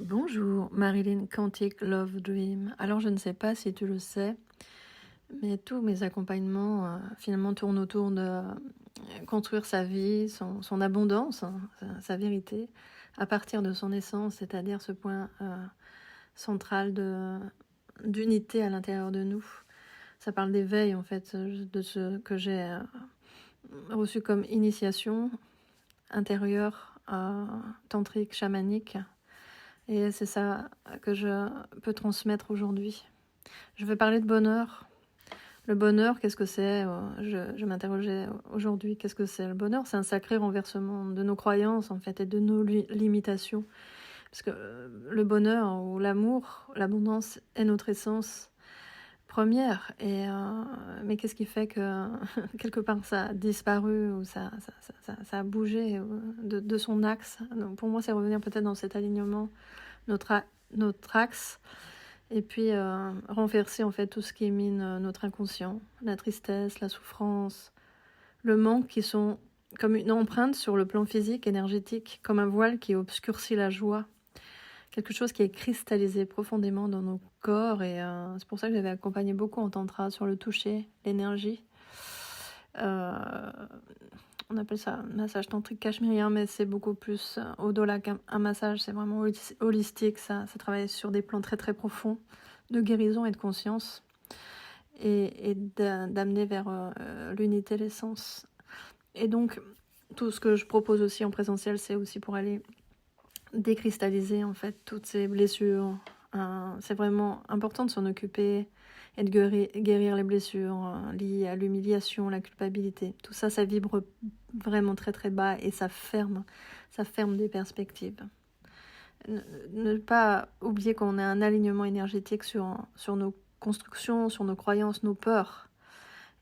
Bonjour, Marilyn Quantic Love Dream. Alors, je ne sais pas si tu le sais, mais tous mes accompagnements finalement tournent autour de construire sa vie, son abondance, hein, sa vérité, à partir de son essence, c'est-à-dire ce point central d'unité à l'intérieur de nous. Ça parle d'éveil, en fait, de ce que j'ai reçu comme initiation intérieure, tantrique, chamanique. Et c'est ça que je peux transmettre aujourd'hui. Je vais parler de bonheur. Le bonheur, qu'est-ce que c'est? Je m'interrogeais aujourd'hui, qu'est-ce que c'est? Le bonheur, c'est un sacré renversement de nos croyances, en fait, et de nos limitations. Parce que le bonheur ou l'amour, l'abondance est notre essence première. Mais qu'est-ce qui fait que quelque part ça a disparu ou ça a bougé de son axe? Donc pour moi, c'est revenir peut-être dans cet alignement, notre axe, et puis renverser en fait tout ce qui mine notre inconscient, la tristesse, la souffrance, le manque, qui sont comme une empreinte sur le plan physique, énergétique, comme un voile qui obscurcit la joie, quelque chose qui est cristallisé profondément dans nos corps. Et c'est pour ça que j'avais accompagné beaucoup en tantra sur le toucher, l'énergie. On appelle ça un massage tantrique cachemérien, mais c'est beaucoup plus au-delà qu'un massage. C'est vraiment holistique, ça travaille sur des plans très très profonds de guérison et de conscience, et d'amener vers l'unité, l'essence. Et donc tout ce que je propose aussi en présentiel, c'est aussi pour aller décristalliser en fait toutes ces blessures. C'est vraiment important de s'en occuper et de guérir les blessures liées à l'humiliation, la culpabilité. Tout ça, ça vibre vraiment très très bas et ça ferme des perspectives. Ne pas oublier qu'on a un alignement énergétique sur nos constructions, sur nos croyances, nos peurs.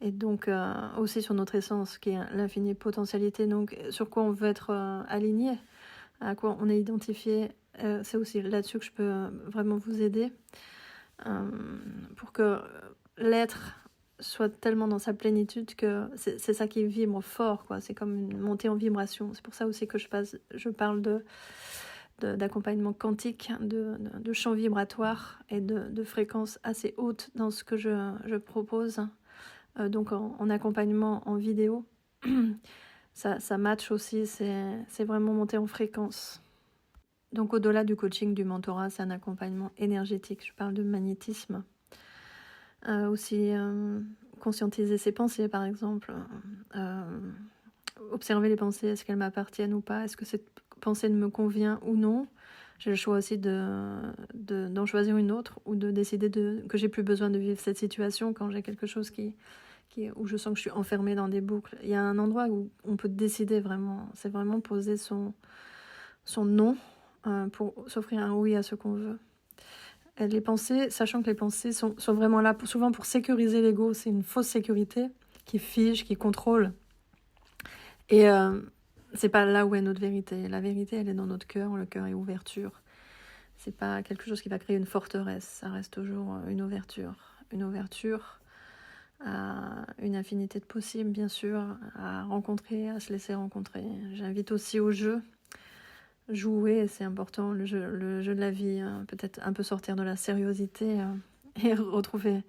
Et donc aussi sur notre essence, qui est l'infinie potentialité. Donc sur quoi on veut être aligné, à quoi on est identifié. C'est aussi là-dessus que je peux vraiment vous aider pour que l'être soit tellement dans sa plénitude que c'est ça qui vibre fort, quoi. C'est comme une montée en vibration. C'est pour ça aussi que je parle d'accompagnement quantique, de champ vibratoire et de fréquences assez hautes dans ce que je propose. Donc en accompagnement en vidéo, ça match aussi, c'est vraiment monter en fréquence. Donc au-delà du coaching, du mentorat, c'est un accompagnement énergétique. Je parle de magnétisme. Aussi conscientiser ses pensées, par exemple. Observer les pensées, est-ce qu'elles m'appartiennent ou pas? Est-ce que cette pensée me convient ou non? J'ai le choix aussi d'en choisir une autre, ou de décider que j'ai plus besoin de vivre cette situation quand j'ai quelque chose où je sens que je suis enfermée dans des boucles. Il y a un endroit où on peut décider vraiment. C'est vraiment poser son non pour s'offrir un oui à ce qu'on veut. Et les pensées, sachant que les pensées sont vraiment là souvent pour sécuriser l'ego. C'est une fausse sécurité qui fige, qui contrôle. Et c'est pas là où est notre vérité. La vérité, elle est dans notre cœur. Le cœur est ouverture. C'est pas quelque chose qui va créer une forteresse. Ça reste toujours une ouverture. Une ouverture à une infinité de possibles, bien sûr, à rencontrer, à se laisser rencontrer. J'invite aussi au jeu. Jouer, c'est important, le jeu de la vie, peut-être un peu sortir de la sériosité et retrouver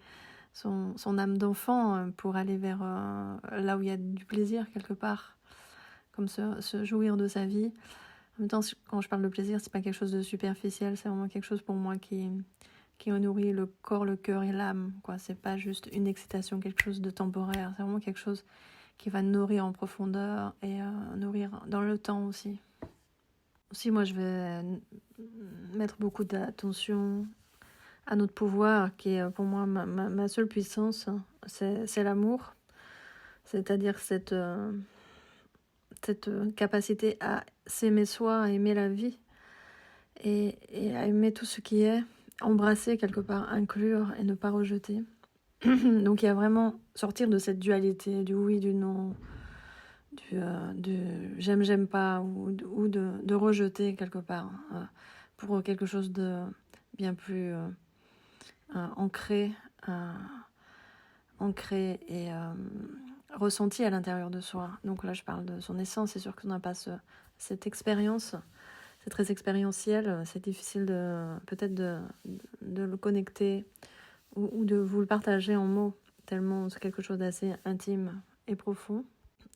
son âme d'enfant pour aller vers là où il y a du plaisir quelque part, comme se jouir de sa vie. En même temps, quand je parle de plaisir, c'est pas quelque chose de superficiel, c'est vraiment quelque chose pour moi qui nourrit le corps, le cœur et l'âme, quoi. C'est pas juste une excitation, quelque chose de temporaire, c'est vraiment quelque chose qui va nourrir en profondeur et nourrir dans le temps aussi. Aussi, moi, je vais mettre beaucoup d'attention à notre pouvoir, qui est pour moi ma seule puissance, c'est l'amour. C'est-à-dire cette capacité à s'aimer soi, à aimer la vie et à aimer tout ce qui est, embrasser quelque part, inclure et ne pas rejeter. Donc il y a vraiment sortir de cette dualité, du oui, du non, du j'aime pas, ou de rejeter quelque part, pour quelque chose de bien plus ancré et ressenti à l'intérieur de soi. Donc là je parle de son essence. C'est sûr qu'on n'a pas cette expérience c'est très expérientiel, c'est difficile peut-être de le connecter ou de vous le partager en mots, tellement c'est quelque chose d'assez intime et profond.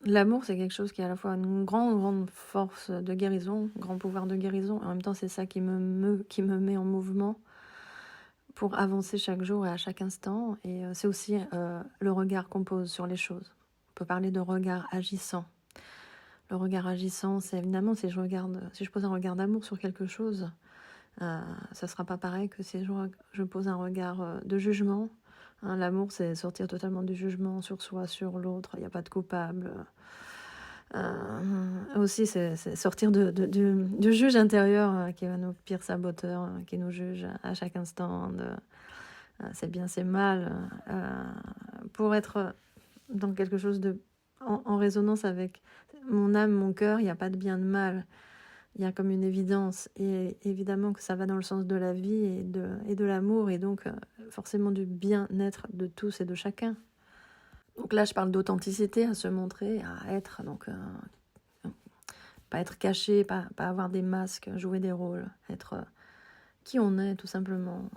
L'amour, c'est quelque chose qui est à la fois une grande force de guérison, grand pouvoir de guérison, et en même temps c'est ça qui me met en mouvement pour avancer chaque jour et à chaque instant. Et c'est aussi le regard qu'on pose sur les choses. On peut parler de regard agissant. Le regard agissant, c'est évidemment si je pose un regard d'amour sur quelque chose, ça sera pas pareil que si je pose un regard de jugement. Hein, l'amour, c'est sortir totalement du jugement sur soi, sur l'autre. Il n'y a pas de coupable. Aussi, c'est sortir du juge intérieur qui est nos pires saboteurs, qui nous juge à chaque instant. C'est bien, c'est mal. Pour être dans quelque chose en résonance avec mon âme, mon cœur, il n'y a pas de bien, de mal. Il y a comme une évidence, et évidemment que ça va dans le sens de la vie et de l'amour, et donc forcément du bien-être de tous et de chacun. Donc là, je parle d'authenticité, à se montrer, à être, donc pas être caché, pas avoir des masques, jouer des rôles, être qui on est tout simplement,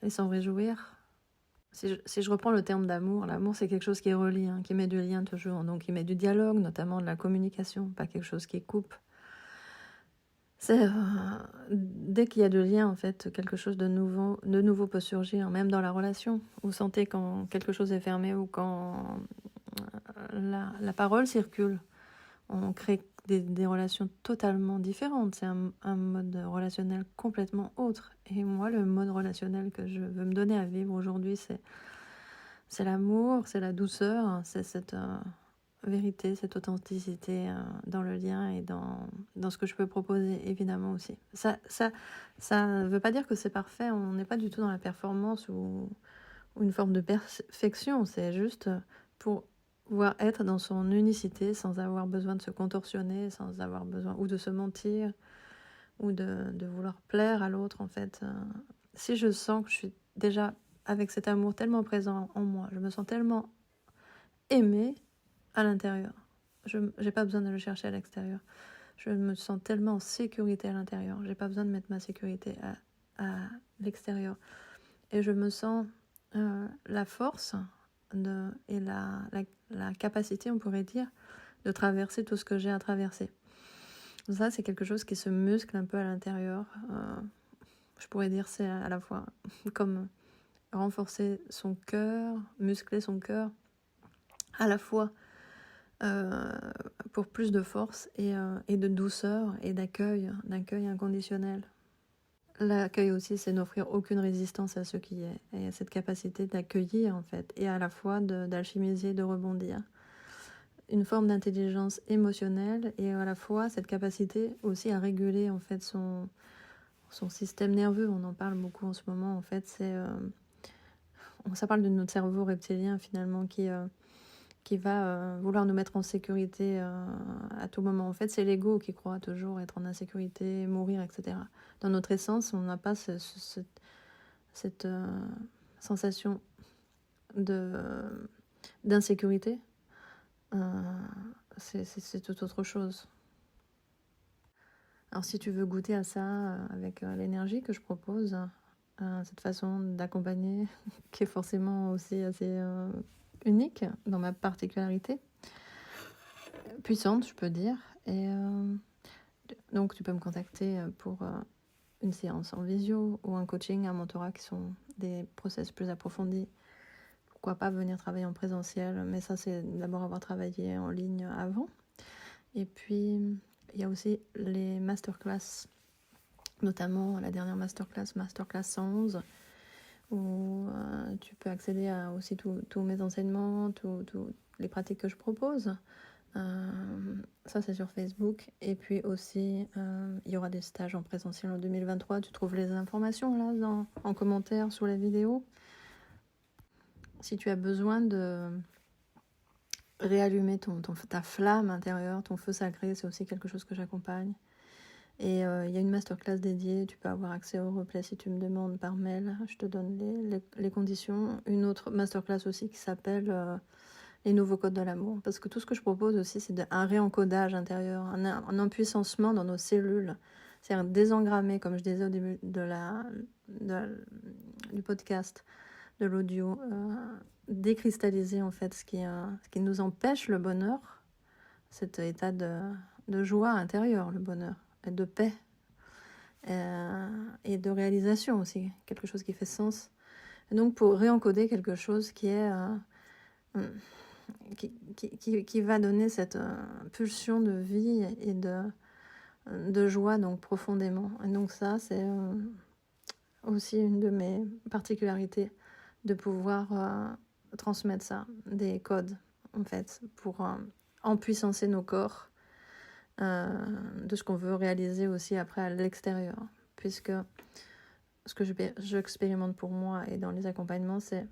et s'en réjouir. Si je reprends le terme d'amour, l'amour c'est quelque chose qui est relié, qui met du lien toujours, donc qui met du dialogue, notamment de la communication, pas quelque chose qui coupe. C'est dès qu'il y a de lien, en fait, quelque chose de nouveau peut surgir, même dans la relation. Vous sentez quand quelque chose est fermé ou quand la parole circule, on crée des relations totalement différentes. C'est un mode relationnel complètement autre. Et moi, le mode relationnel que je veux me donner à vivre aujourd'hui, c'est l'amour, c'est la douceur, c'est cette vérité, cette authenticité dans le lien et dans ce que je peux proposer, évidemment aussi. Ça ne veut pas dire que c'est parfait, on n'est pas du tout dans la performance ou une forme de perfection, c'est juste pour pouvoir être dans son unicité sans avoir besoin de se contorsionner, sans avoir besoin ou de se mentir ou de vouloir plaire à l'autre, en fait. Si je sens que je suis déjà avec cet amour tellement présent en moi, je me sens tellement aimée à l'intérieur. Je n'ai pas besoin de le chercher à l'extérieur. Je me sens tellement en sécurité à l'intérieur. Je n'ai pas besoin de mettre ma sécurité à l'extérieur. Et je me sens la force et la capacité, on pourrait dire, de traverser tout ce que j'ai à traverser. Ça, c'est quelque chose qui se muscle un peu à l'intérieur. Je pourrais dire c'est à la fois comme renforcer son cœur, muscler son cœur, à la fois pour plus de force et de douceur et d'accueil inconditionnel. L'accueil aussi, c'est n'offrir aucune résistance à ce qui est, et cette capacité d'accueillir en fait, et à la fois d'alchimiser, de rebondir. Une forme d'intelligence émotionnelle et à la fois cette capacité aussi à réguler en fait son système nerveux. On en parle beaucoup en ce moment en fait. Ça parle de notre cerveau reptilien finalement qui va vouloir nous mettre en sécurité à tout moment. En fait, c'est l'ego qui croit toujours être en insécurité, mourir, etc. Dans notre essence, on n'a pas cette sensation d'insécurité. C'est tout autre chose. Alors si tu veux goûter à ça avec l'énergie que je propose, cette façon d'accompagner qui est forcément aussi assez unique dans ma particularité, puissante je peux dire, et donc tu peux me contacter pour une séance en visio ou un coaching, un mentorat qui sont des process plus approfondis. Pourquoi pas venir travailler en présentiel, mais ça c'est d'abord avoir travaillé en ligne avant. Et puis il y a aussi les masterclass, notamment la dernière masterclass 111, où tu peux accéder à aussi tous mes enseignements, toutes les pratiques que je propose. Ça c'est sur Facebook. Et puis aussi il y aura des stages en présentiel en 2023. Tu trouves les informations là en commentaire sous la vidéo. Si tu as besoin de réallumer ta flamme intérieure, ton feu sacré, c'est aussi quelque chose que j'accompagne. Et il y a une masterclass dédiée, tu peux avoir accès au replay si tu me demandes par mail, je te donne les conditions. Une autre masterclass aussi qui s'appelle les nouveaux codes de l'amour, parce que tout ce que je propose aussi c'est un réencodage intérieur, un empuissancement dans nos cellules C'est-à-dire désengrammer, comme je disais au début du podcast, de l'audio, décristalliser en fait ce qui nous empêche le bonheur, cet état de joie intérieure, le bonheur, et de paix, et de réalisation aussi, quelque chose qui fait sens. Et donc pour réencoder quelque chose qui est qui va donner cette pulsion de vie et de joie donc profondément. Et donc ça, c'est aussi une de mes particularités, de pouvoir transmettre ça, des codes en fait, pour empuissancer nos corps de ce qu'on veut réaliser aussi après à l'extérieur. Puisque ce que j'expérimente pour moi et dans les accompagnements, c'est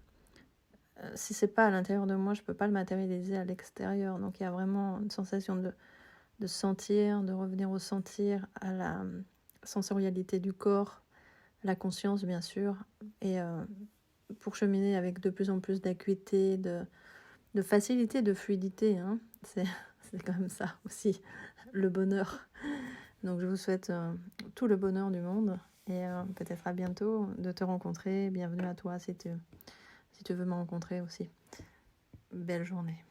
si c'est pas à l'intérieur de moi, je peux pas le matérialiser à l'extérieur. Donc il y a vraiment une sensation de sentir, de revenir au sentir, à la sensorialité du corps, la conscience bien sûr, et pour cheminer avec de plus en plus d'acuité, de facilité, de fluidité, hein. C'est quand même ça aussi, le bonheur. Donc je vous souhaite tout le bonheur du monde, et peut-être à bientôt de te rencontrer. Bienvenue à toi si tu veux me rencontrer aussi. Belle journée.